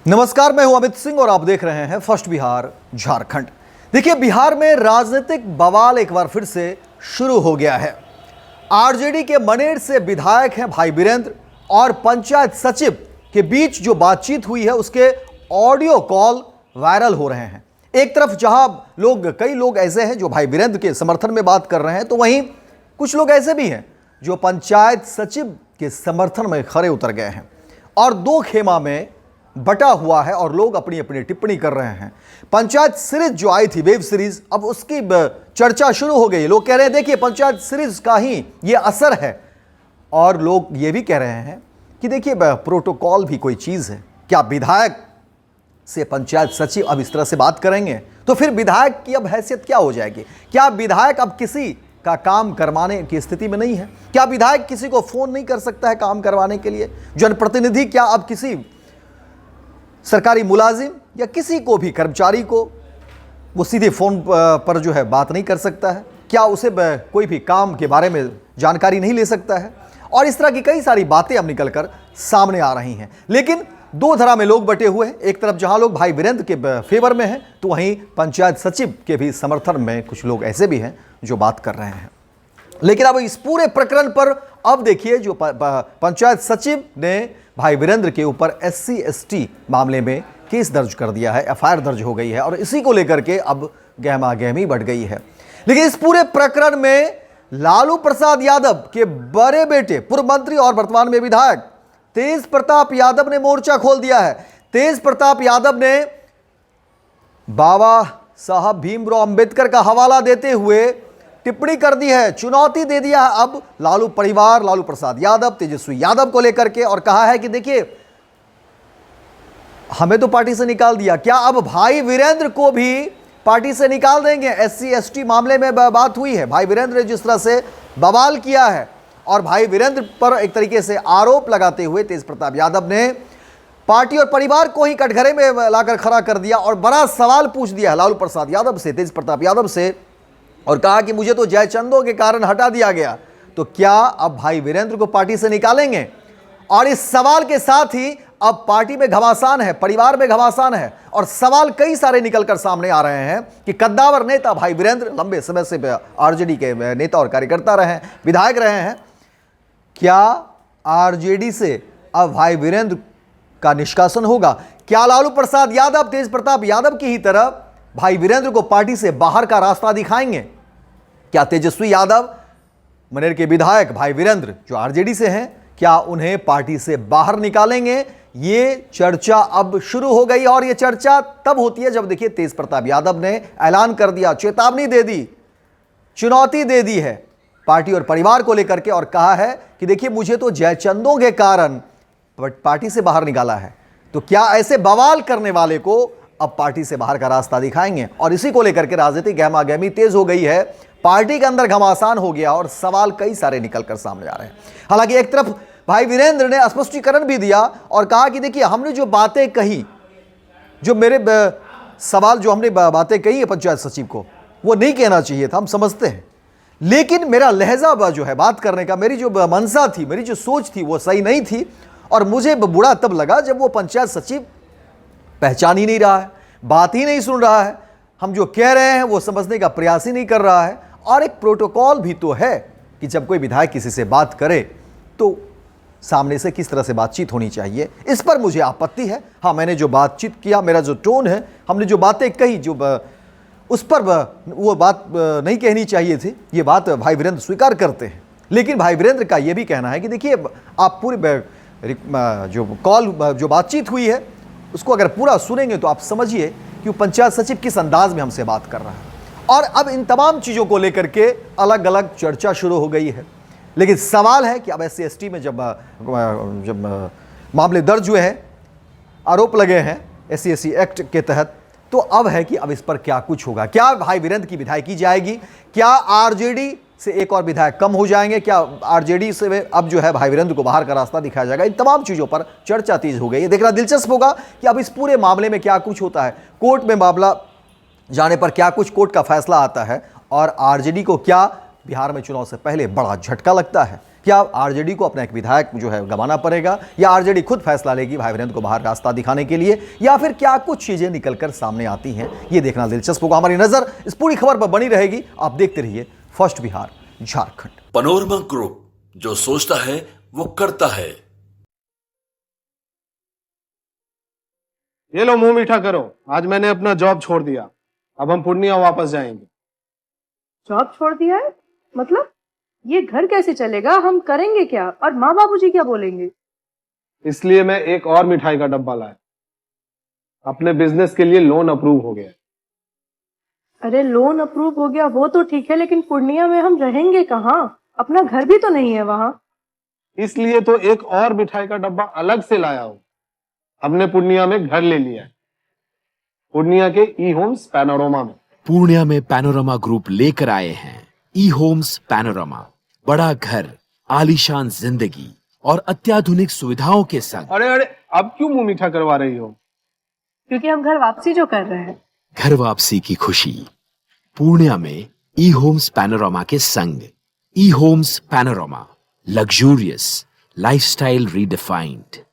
नमस्कार, मैं हूं अमित सिंह और आप देख रहे हैं फर्स्ट बिहार झारखंड। देखिए, बिहार में राजनीतिक बवाल एक बार फिर से शुरू हो गया है। आरजेडी के मनेर से विधायक हैं भाई वीरेंद्र और पंचायत सचिव के बीच जो बातचीत हुई है उसके ऑडियो कॉल वायरल हो रहे हैं। एक तरफ जहां कई लोग ऐसे हैं जो भाई वीरेंद्र के समर्थन में बात कर रहे हैं, तो वहीं कुछ लोग ऐसे भी हैं जो पंचायत सचिव के समर्थन में खड़े उतर गए हैं और दो खेमा में बटा हुआ है और लोग अपनी अपनी टिप्पणी कर रहे हैं। पंचायत सीरीज जो आई थी, वेब सीरीज, अब उसकी चर्चा शुरू हो गई। लोग कह रहे हैं देखिए पंचायत सीरीज का ही ये असर है, और लोग ये भी कह रहे हैं कि देखिए प्रोटोकॉल भी कोई चीज़ है। क्या विधायक से पंचायत सचिव अब इस तरह से बात करेंगे तो फिर विधायक की अब हैसियत क्या हो जाएगी? क्या विधायक अब किसी का काम करवाने की स्थिति में नहीं है? क्या विधायक किसी को फोन नहीं कर सकता है काम करवाने के लिए? जनप्रतिनिधि क्या अब किसी सरकारी मुलाजिम या किसी को भी कर्मचारी को वो सीधे फ़ोन पर जो है बात नहीं कर सकता है? क्या उसे कोई भी काम के बारे में जानकारी नहीं ले सकता है? और इस तरह की कई सारी बातें अब निकल कर सामने आ रही हैं। लेकिन दो धारा में लोग बटे हुए हैं। एक तरफ जहां लोग भाई वीरेंद्र के फेवर में हैं, तो वहीं पंचायत सचिव के भी समर्थन में कुछ लोग ऐसे भी हैं जो बात कर रहे हैं। लेकिन अब इस पूरे प्रकरण पर अब देखिए, जो पंचायत सचिव ने भाई वीरेंद्र के ऊपर SC/ST मामले में केस दर्ज कर दिया है, FIR दर्ज हो गई है और इसी को लेकर के अब गहमा गहमी बढ़ गई है। लेकिन इस पूरे प्रकरण में लालू प्रसाद यादव के बड़े बेटे, पूर्व मंत्री और वर्तमान में विधायक तेज प्रताप यादव ने मोर्चा खोल दिया है। तेज प्रताप यादव ने बाबा साहब भीमराव अंबेडकर का हवाला देते हुए टिप्पणी कर दी है, चुनौती दे दिया है अब लालू परिवार, लालू प्रसाद यादव, तेजस्वी यादव को लेकर के, और कहा है कि देखिए हमें तो पार्टी से निकाल दिया, क्या अब भाई वीरेंद्र को भी पार्टी से निकाल देंगे? SC/ST मामले में बात हुई है। भाई वीरेंद्र ने जिस तरह से बवाल किया है और भाई वीरेंद्र पर एक तरीके से आरोप लगाते हुए तेज प्रताप यादव ने पार्टी और परिवार को ही कटघरे में लाकर खड़ा कर दिया और बड़ा सवाल पूछ दिया है लालू प्रसाद यादव से, तेज प्रताप यादव से, और कहा कि मुझे तो जयचंदों के कारण हटा दिया गया, तो क्या अब भाई वीरेंद्र को पार्टी से निकालेंगे? और इस सवाल के साथ ही अब पार्टी में घमासान है, परिवार में घमासान है और सवाल कई सारे निकलकर सामने आ रहे हैं कि कद्दावर नेता भाई वीरेंद्र लंबे समय से आरजेडी के नेता और कार्यकर्ता रहे हैं, विधायक रहे हैं, क्या आरजेडी से अब भाई वीरेंद्र का निष्कासन होगा? क्या लालू प्रसाद यादव तेज प्रताप यादव की ही तरह भाई वीरेंद्र को पार्टी से बाहर का रास्ता दिखाएंगे? क्या तेजस्वी यादव, मनेर के विधायक भाई वीरेंद्र जो आरजेडी से हैं, क्या उन्हें पार्टी से बाहर निकालेंगे? ये चर्चा अब शुरू हो गई और ये चर्चा तब होती है जब देखिए तेज प्रताप यादव ने ऐलान कर दिया, चेतावनी दे दी, चुनौती दे दी है पार्टी और परिवार को लेकर के, और कहा है कि देखिए मुझे तो जयचंदों के कारण पार्टी से बाहर निकाला है, तो क्या ऐसे बवाल करने वाले को अब पार्टी से बाहर का रास्ता दिखाएंगे? और इसी को लेकर के राजनीतिक गहमा गहमी तेज हो गई है, पार्टी के अंदर घमासान हो गया और सवाल कई सारे निकलकर सामने आ रहे हैं। हालांकि एक तरफ भाई वीरेंद्र ने स्पष्टीकरण भी दिया और कहा कि देखिए हमने जो बातें कही, जो मेरे सवाल जो हमने बातें कही है पंचायत सचिव को, वो नहीं कहना चाहिए था, हम समझते हैं, लेकिन मेरा लहजा जो है बात करने का, मेरी जो मंशा थी, मेरी जो सोच थी वो सही नहीं थी, और मुझे बुरा तब लगा जब वो पंचायत सचिव पहचान ही नहीं रहा है, बात ही नहीं सुन रहा है, हम जो कह रहे हैं वो समझने का प्रयास ही नहीं कर रहा है। और एक प्रोटोकॉल भी तो है कि जब कोई विधायक किसी से बात करे तो सामने से किस तरह से बातचीत होनी चाहिए, इस पर मुझे आपत्ति है। हाँ, मैंने जो बातचीत किया, मेरा जो टोन है, हमने जो बातें कही, जो उस पर वो बात नहीं कहनी चाहिए थी, ये बात भाई वीरेंद्र स्वीकार करते हैं। लेकिन भाई वीरेंद्र का ये भी कहना है कि देखिए आप पूरी जो कॉल, जो बातचीत हुई है, उसको अगर पूरा सुनेंगे तो आप समझिए कि वो पंचायत सचिव किस अंदाज में हमसे बात कर रहा है। और अब इन तमाम चीज़ों को लेकर के अलग अलग चर्चा शुरू हो गई है। लेकिन सवाल है कि अब SC/ST में जब मामले दर्ज हुए हैं, आरोप लगे हैं SC/ST एक्ट के तहत, तो अब है कि अब इस पर क्या कुछ होगा। क्या भाई वीरेंद्र की विधायकी जाएगी? क्या आरजेडी से एक और विधायक कम हो जाएंगे? क्या आरजेडी से अब जो है भाई वीरेंद्र को बाहर का रास्ता दिखाया जाएगा? इन तमाम चीज़ों पर चर्चा तेज हो गई है। देखना दिलचस्प होगा कि अब इस पूरे मामले में क्या कुछ होता है, कोर्ट में मामला जाने पर क्या कुछ कोर्ट का फैसला आता है, और आरजेडी को क्या बिहार में चुनाव से पहले बड़ा झटका लगता है, क्या आरजेडी को अपना एक विधायक जो है गंवाना पड़ेगा, या आरजेडी खुद फैसला लेगी भाई वीरेंद्र को बाहर रास्ता दिखाने के लिए, या फिर क्या कुछ चीजें निकलकर सामने आती हैं, ये देखना दिलचस्प होगा। हमारी नजर इस पूरी खबर पर बनी रहेगी। आप देखते रहिए first Bihar Jharkhand. Panorama group, जो सोचता है वो करता है। ये लो, मुंह मीठा करो। आज मैंने अपना जॉब छोड़ दिया, अब हम पूर्णिया वापस जाएंगे। जॉब छोड़ दिया है? मतलब ये घर कैसे चलेगा? हम करेंगे क्या? और माँ बाबूजी क्या बोलेंगे? इसलिए मैं एक और मिठाई का डब्बा लाया। अपने बिजनेस के लिए लोन अप्रूव हो गया। अरे लोन अप्रूव हो गया वो तो ठीक है, लेकिन पूर्णिया में हम रहेंगे कहाँ? अपना घर भी तो नहीं है वहाँ। इसलिए तो एक और मिठाई का डब्बा अलग से लाया हूँ। हमने पूर्णिया में घर ले लिया है, पूर्णिया के ई होम्स पैनोरमा में। पूर्णिया में पैनोरमा ग्रुप लेकर आए हैं ई होम्स पैनोरमा। बड़ा घर, आलीशान जिंदगी और अत्याधुनिक सुविधाओं के संग। अरे अरे, अब क्यों मुंह मीठा करवा रही हो? क्योंकि हम घर वापसी जो कर रहे हैं। घर वापसी की खुशी पूर्णिया में ई होम्स पैनोरमा के संग। ई homes panorama, luxurious lifestyle redefined.